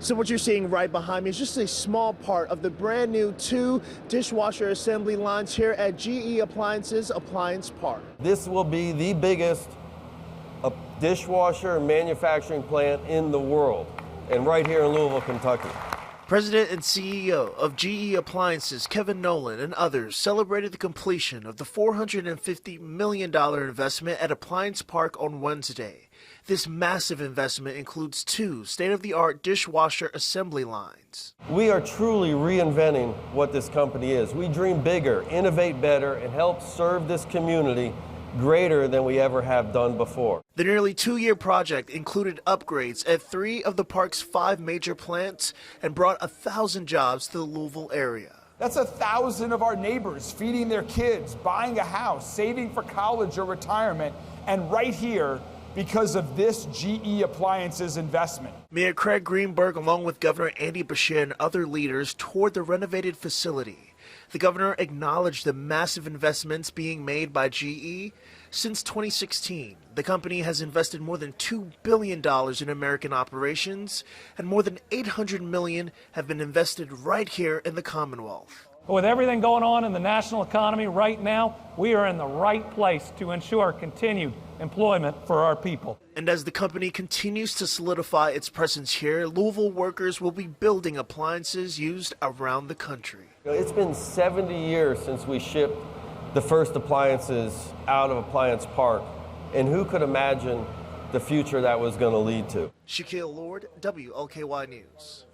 So what you're seeing right behind me is just a small part of the brand new 2 dishwasher assembly lines here at GE Appliances Appliance Park. This will be the biggest dishwasher manufacturing plant in the world, and right here in Louisville, Kentucky. President and CEO of GE Appliances, Kevin Nolan, and others celebrated the completion of the $450 million investment at Appliance Park on Wednesday. This massive investment includes 2 state-of-the-art dishwasher assembly lines. We are truly reinventing what this company is. We dream bigger, innovate better, and help serve this community greater than we ever have done before. The nearly 2-year project included upgrades at 3 of the park's 5 major plants and brought 1,000 jobs to the Louisville area. That's 1,000 of our neighbors feeding their kids, buying a house, saving for college or retirement, and right here because of this GE Appliances investment. Mayor Craig Greenberg, along with Governor Andy Beshear and other leaders, toured the renovated facility. The governor acknowledged the massive investments being made by GE. Since 2016, the company has invested more than $2 billion in American operations, and more than $800 million have been invested right here in the Commonwealth. With everything going on in the national economy right now, we are in the right place to ensure continued employment for our people. And as the company continues to solidify its presence here, Louisville workers will be building appliances used around the country. It's been 70 years since we shipped the first appliances out of Appliance Park, and who could imagine the future that was going to lead to? Shaquille Lord, WLKY News.